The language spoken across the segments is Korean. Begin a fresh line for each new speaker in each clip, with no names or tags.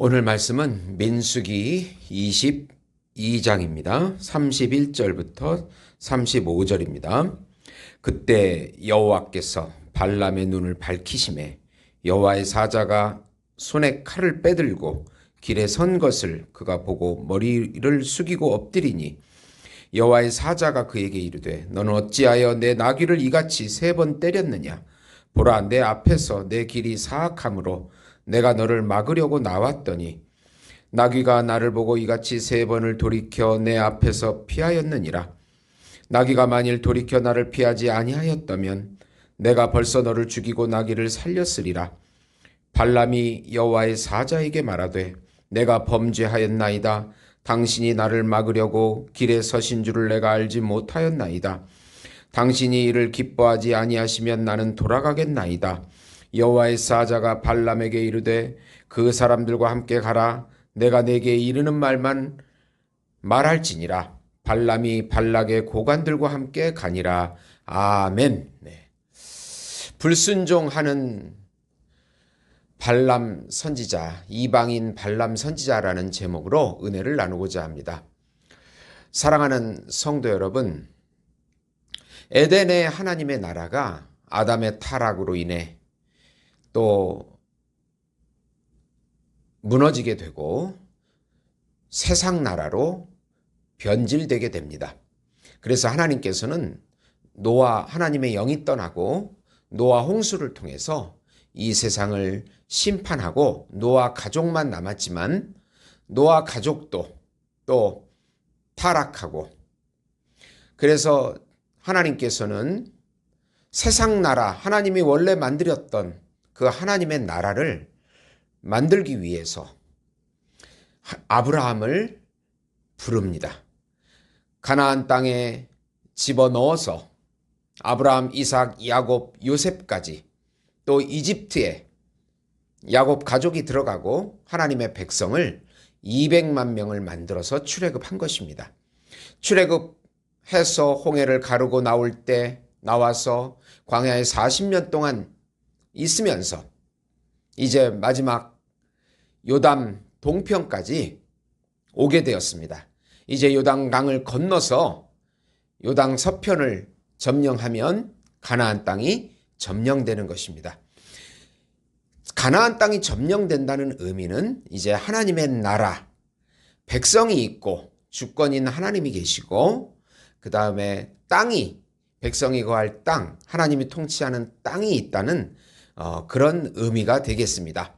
오늘 말씀은 민수기 22장입니다. 31절부터 35절입니다. 그때 여호와께서 발람의 눈을 밝히시매 여호와의 사자가 손에 칼을 빼들고 길에 선 것을 그가 보고 머리를 숙이고 엎드리니 여호와의 사자가 그에게 이르되 너는 어찌하여 내 나귀를 이같이 3번 때렸느냐. 보라, 내 앞에서 내 길이 사악함으로 내가 너를 막으려고 나왔더니 나귀가 나를 보고 이같이 3번을 돌이켜 내 앞에서 피하였느니라. 나귀가 만일 돌이켜 나를 피하지 아니하였다면 내가 벌써 너를 죽이고 나귀를 살렸으리라. 발람이 여호와의 사자에게 말하되 내가 범죄하였나이다. 당신이 나를 막으려고 길에 서신 줄을 내가 알지 못하였나이다. 당신이 이를 기뻐하지 아니하시면 나는 돌아가겠나이다. 여호와의 사자가 발람에게 이르되 그 사람들과 함께 가라. 내가 내게 이르는 말만 말할지니라. 발람이 발락의 고관들과 함께 가니라. 아멘. 불순종하는 발람 선지자, 이방인 발람 선지자라는 제목으로 은혜를 나누고자 합니다. 사랑하는 성도 여러분, 에덴의 하나님의 나라가 아담의 타락으로 인해 또 무너지게 되고 세상 나라로 변질되게 됩니다. 그래서 하나님께서는 노아, 하나님의 영이 떠나고 노아 홍수를 통해서 이 세상을 심판하고 노아 가족만 남았지만 노아 가족도 또 타락하고, 그래서 하나님께서는 세상 나라, 하나님이 원래 만들었던 그 하나님의 나라를 만들기 위해서 아브라함을 부릅니다. 가나안 땅에 집어넣어서 아브라함, 이삭, 야곱, 요셉까지 또 이집트에 야곱 가족이 들어가고 하나님의 백성을 200만 명을 만들어서 출애굽한 것입니다. 출애굽해서 홍해를 가르고 나올 때 나와서 광야에 40년 동안 있으면서 이제 마지막 요단 동편까지 오게 되었습니다. 이제 요단강을 건너서 요단 서편을 점령하면 가나안 땅이 점령되는 것입니다. 가나안 땅이 점령된다는 의미는 이제 하나님의 나라, 백성이 있고 주권인 하나님이 계시고 그 다음에 땅이, 백성이 거할 땅, 하나님이 통치하는 땅이 있다는 그런 의미가 되겠습니다.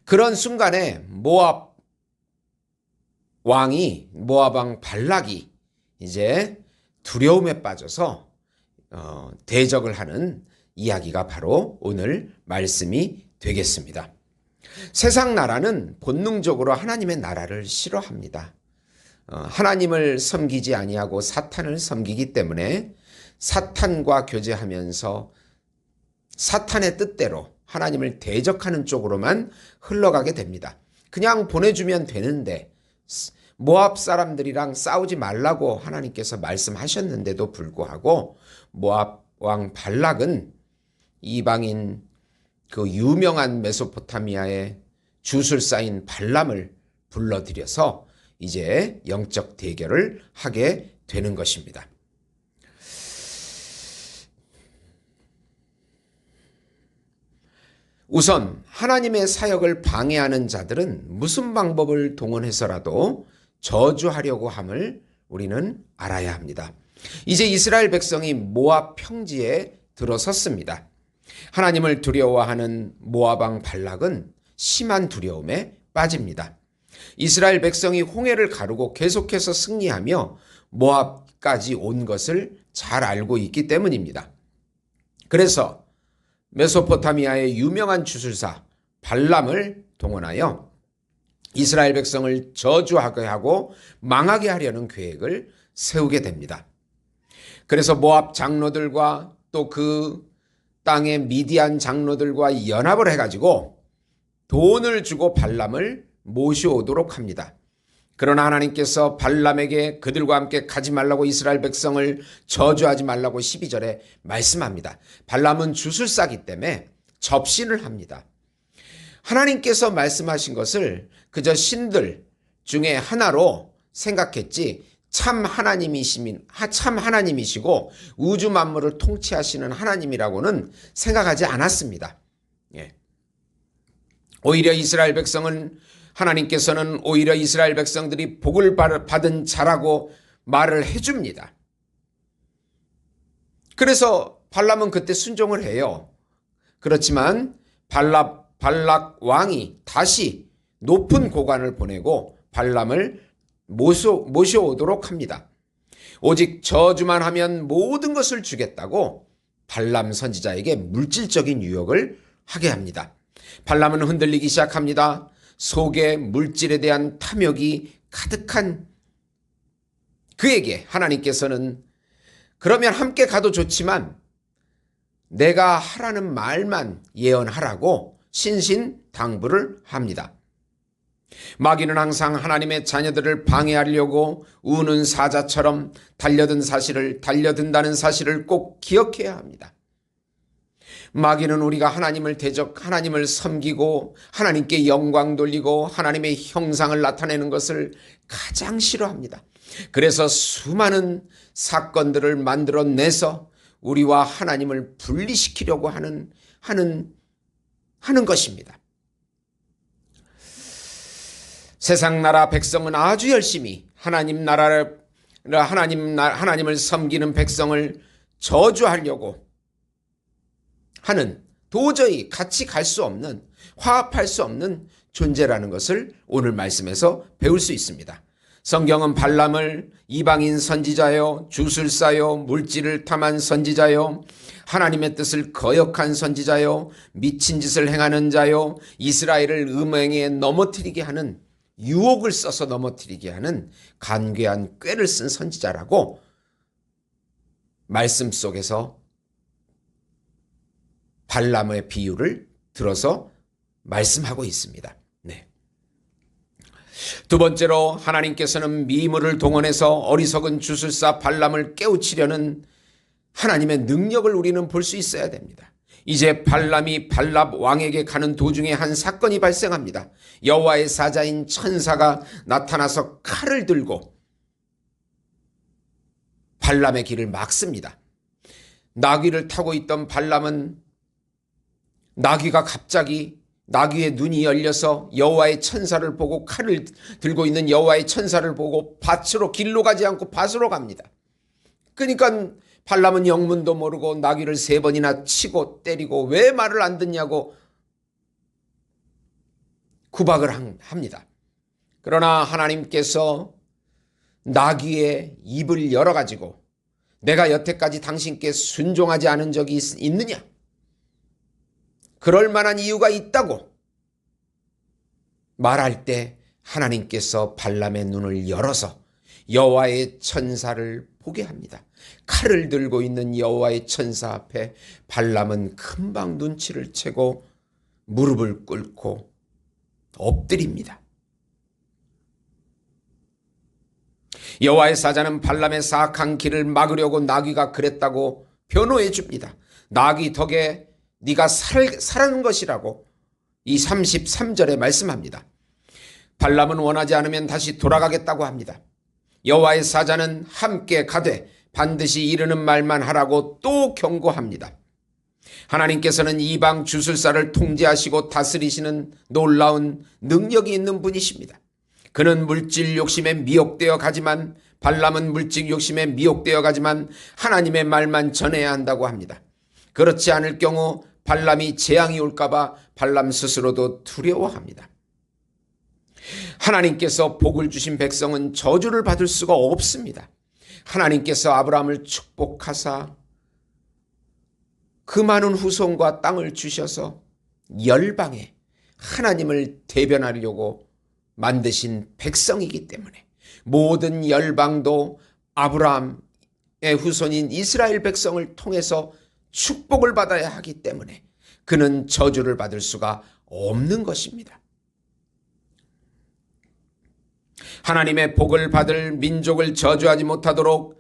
그런 순간에 모압 왕 발락이 이제 두려움에 빠져서 대적을 하는 이야기가 바로 오늘 말씀이 되겠습니다. 세상 나라는 본능적으로 하나님의 나라를 싫어합니다. 하나님을 섬기지 아니하고 사탄을 섬기기 때문에 사탄과 교제하면서 사탄의 뜻대로 하나님을 대적하는 쪽으로만 흘러가게 됩니다. 그냥 보내주면 되는데 모압 사람들이랑 싸우지 말라고 하나님께서 말씀하셨는데도 불구하고 모압 왕 발락은 이방인 그 유명한 메소포타미아의 주술사인 발람을 불러들여서 이제 영적 대결을 하게 되는 것입니다. 우선 하나님의 사역을 방해하는 자들은 무슨 방법을 동원해서라도 저주하려고 함을 우리는 알아야 합니다. 이제 이스라엘 백성이 모압 평지에 들어섰습니다. 하나님을 두려워하는 모압 왕 발락은 심한 두려움에 빠집니다. 이스라엘 백성이 홍해를 가르고 계속해서 승리하며 모압까지 온 것을 잘 알고 있기 때문입니다. 그래서 메소포타미아의 유명한 주술사 발람을 동원하여 이스라엘 백성을 저주하게 하고 망하게 하려는 계획을 세우게 됩니다. 그래서 모압 장로들과 또 그 땅의 미디안 장로들과 연합을 해가지고 돈을 주고 발람을 모셔오도록 합니다. 그러나 하나님께서 발람에게 그들과 함께 가지 말라고 이스라엘 백성을 저주하지 말라고 12절에 말씀합니다. 발람은 주술사기 때문에 접신을 합니다. 하나님께서 말씀하신 것을 그저 신들 중에 하나로 생각했지 참 하나님이시고 우주 만물을 통치하시는 하나님이라고는 생각하지 않았습니다. 예. 오히려 하나님께서는 오히려 이스라엘 백성들이 복을 받은 자라고 말을 해줍니다. 그래서 발람은 그때 순종을 해요. 그렇지만 발락 왕이 다시 높은 고관을 보내고 발람을 모셔오도록 합니다. 오직 저주만 하면 모든 것을 주겠다고 발람 선지자에게 물질적인 유혹을 하게 합니다. 발람은 흔들리기 시작합니다. 속에 물질에 대한 탐욕이 가득한 그에게 하나님께서는 그러면 함께 가도 좋지만 내가 하라는 말만 예언하라고 신신당부를 합니다. 마귀는 항상 하나님의 자녀들을 방해하려고 우는 사자처럼 달려든다는 사실을 꼭 기억해야 합니다. 마귀는 우리가 하나님을 섬기고 하나님께 영광 돌리고 하나님의 형상을 나타내는 것을 가장 싫어합니다. 그래서 수많은 사건들을 만들어내서 우리와 하나님을 분리시키려고 하는 것입니다. 세상 나라 백성은 아주 열심히 하나님을 섬기는 백성을 저주하려고 하는 도저히 같이 갈 수 없는 화합할 수 없는 존재라는 것을 오늘 말씀에서 배울 수 있습니다. 성경은 발람을 이방인 선지자요, 주술사요, 물질을 탐한 선지자요, 하나님의 뜻을 거역한 선지자요, 미친 짓을 행하는 자요, 이스라엘을 음행에 넘어뜨리게 하는 유혹을 써서 넘어뜨리게 하는 간괴한 꾀를 쓴 선지자라고 말씀 속에서 발람의 비유를 들어서 말씀하고 있습니다. 네. 두 번째로 하나님께서는 미물을 동원해서 어리석은 주술사 발람을 깨우치려는 하나님의 능력을 우리는 볼 수 있어야 됩니다. 이제 발람이 발랍 왕에게 가는 도중에 한 사건이 발생합니다. 여호와의 사자인 천사가 나타나서 칼을 들고 발람의 길을 막습니다. 나귀를 타고 있던 발람은 나귀의 눈이 열려서 여호와의 천사를 보고 칼을 들고 있는 여호와의 천사를 보고 길로 가지 않고 밭으로 갑니다. 그러니까 발람은 영문도 모르고 나귀를 3번이나 치고 때리고 왜 말을 안 듣냐고 구박을 합니다. 그러나 하나님께서 나귀의 입을 열어가지고 내가 여태까지 당신께 순종하지 않은 적이 있느냐? 그럴 만한 이유가 있다고 말할 때 하나님께서 발람의 눈을 열어서 여호와의 천사를 보게 합니다. 칼을 들고 있는 여호와의 천사 앞에 발람은 금방 눈치를 채고 무릎을 꿇고 엎드립니다. 여호와의 사자는 발람의 사악한 길을 막으려고 나귀가 그랬다고 변호해 줍니다. 나귀 덕에 네가 살아는 것이라고 이 33절에 말씀합니다. 발람은 원하지 않으면 다시 돌아가겠다고 합니다. 여호와의 사자는 함께 가되 반드시 이르는 말만 하라고 또 경고합니다. 하나님께서는 이방 주술사를 통제하시고 다스리시는 놀라운 능력이 있는 분이십니다. 그는 물질 욕심에 미혹되어 가지만 발람은 물질 욕심에 미혹되어 가지만 하나님의 말만 전해야 한다고 합니다. 그렇지 않을 경우 발람이 재앙이 올까봐 발람 스스로도 두려워합니다. 하나님께서 복을 주신 백성은 저주를 받을 수가 없습니다. 하나님께서 아브라함을 축복하사 그 많은 후손과 땅을 주셔서 열방에 하나님을 대변하려고 만드신 백성이기 때문에 모든 열방도 아브라함의 후손인 이스라엘 백성을 통해서 축복을 받아야 하기 때문에 그는 저주를 받을 수가 없는 것입니다. 하나님의 복을 받을 민족을 저주하지 못하도록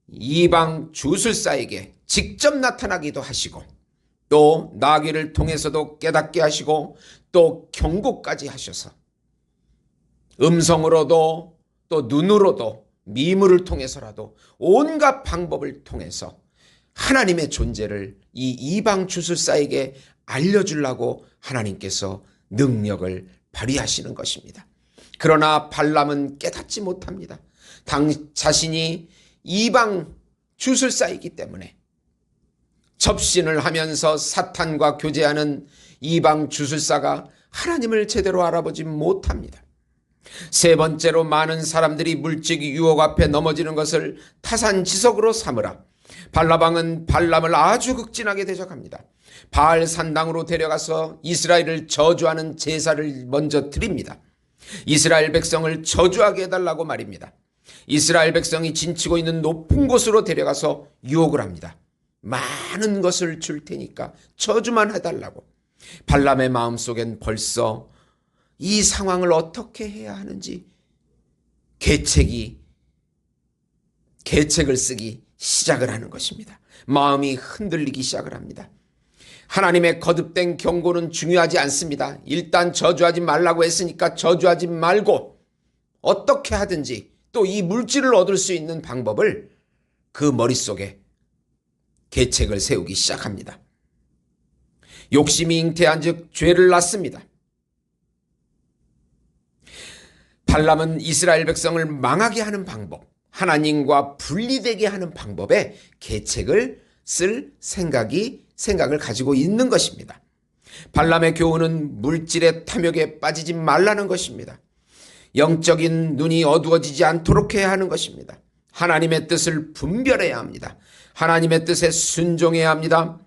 이방 주술사에게 직접 나타나기도 하시고 또 나귀를 통해서도 깨닫게 하시고 또 경고까지 하셔서 음성으로도 또 눈으로도 미물을 통해서라도 온갖 방법을 통해서 하나님의 존재를 이 이방 주술사에게 알려주려고 하나님께서 능력을 발휘하시는 것입니다. 그러나 발람은 깨닫지 못합니다. 자신이 이방 주술사이기 때문에 접신을 하면서 사탄과 교제하는 이방 주술사가 하나님을 제대로 알아보지 못합니다. 세 번째로 많은 사람들이 물질 유혹 앞에 넘어지는 것을 타산지석으로 삼으라. 발라방은 발람을 아주 극진하게 대적합니다. 바알 산당으로 데려가서 이스라엘을 저주하는 제사를 먼저 드립니다. 이스라엘 백성을 저주하게 해달라고 말입니다. 이스라엘 백성이 진치고 있는 높은 곳으로 데려가서 유혹을 합니다. 많은 것을 줄 테니까 저주만 해달라고. 발람의 마음속엔 벌써 이 상황을 어떻게 해야 하는지 계책을 쓰기 시작을 하는 것입니다. 마음이 흔들리기 시작을 합니다. 하나님의 거듭된 경고는 중요하지 않습니다. 일단 저주하지 말라고 했으니까 저주하지 말고 어떻게 하든지 또 이 물질을 얻을 수 있는 방법을 그 머릿속에 계책을 세우기 시작합니다. 욕심이 잉태한 즉 죄를 낳습니다. 발람은 이스라엘 백성을 망하게 하는 방법, 하나님과 분리되게 하는 방법에 계책을 쓸 생각을 가지고 있는 것입니다. 발람의 교훈은 물질의 탐욕에 빠지지 말라는 것입니다. 영적인 눈이 어두워지지 않도록 해야 하는 것입니다. 하나님의 뜻을 분별해야 합니다. 하나님의 뜻에 순종해야 합니다.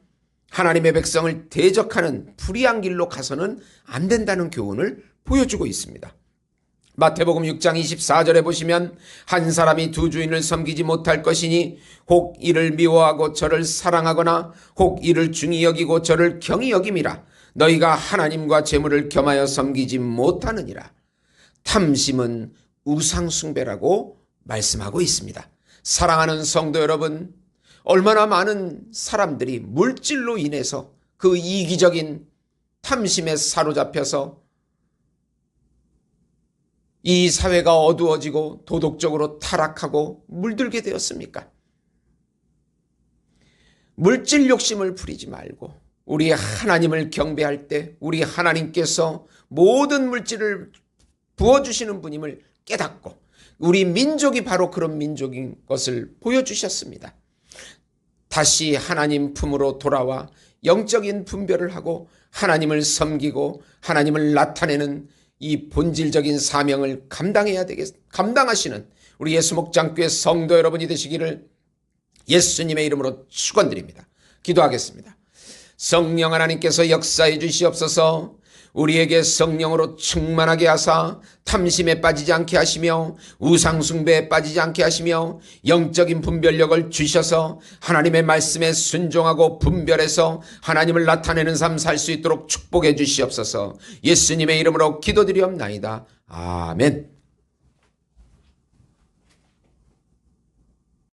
하나님의 백성을 대적하는 불의한 길로 가서는 안 된다는 교훈을 보여주고 있습니다. 마태복음 6장 24절에 보시면 한 사람이 두 주인을 섬기지 못할 것이니 혹 이를 미워하고 저를 사랑하거나 혹 이를 중히 여기고 저를 경히 여김이라. 너희가 하나님과 재물을 겸하여 섬기지 못하느니라. 탐심은 우상숭배라고 말씀하고 있습니다. 사랑하는 성도 여러분, 얼마나 많은 사람들이 물질로 인해서 그 이기적인 탐심에 사로잡혀서 이 사회가 어두워지고 도덕적으로 타락하고 물들게 되었습니까? 물질 욕심을 부리지 말고 우리 하나님을 경배할 때 우리 하나님께서 모든 물질을 부어주시는 분임을 깨닫고 우리 민족이 바로 그런 민족인 것을 보여주셨습니다. 다시 하나님 품으로 돌아와 영적인 분별을 하고 하나님을 섬기고 하나님을 나타내는 이 본질적인 사명을 감당하시는 우리 예수목장교회 성도 여러분이 되시기를 예수님의 이름으로 축원드립니다. 기도하겠습니다. 성령 하나님께서 역사해 주시옵소서. 우리에게 성령으로 충만하게 하사 탐심에 빠지지 않게 하시며 우상숭배에 빠지지 않게 하시며 영적인 분별력을 주셔서 하나님의 말씀에 순종하고 분별해서 하나님을 나타내는 삶 살 수 있도록 축복해 주시옵소서. 예수님의 이름으로 기도드리옵나이다. 아멘.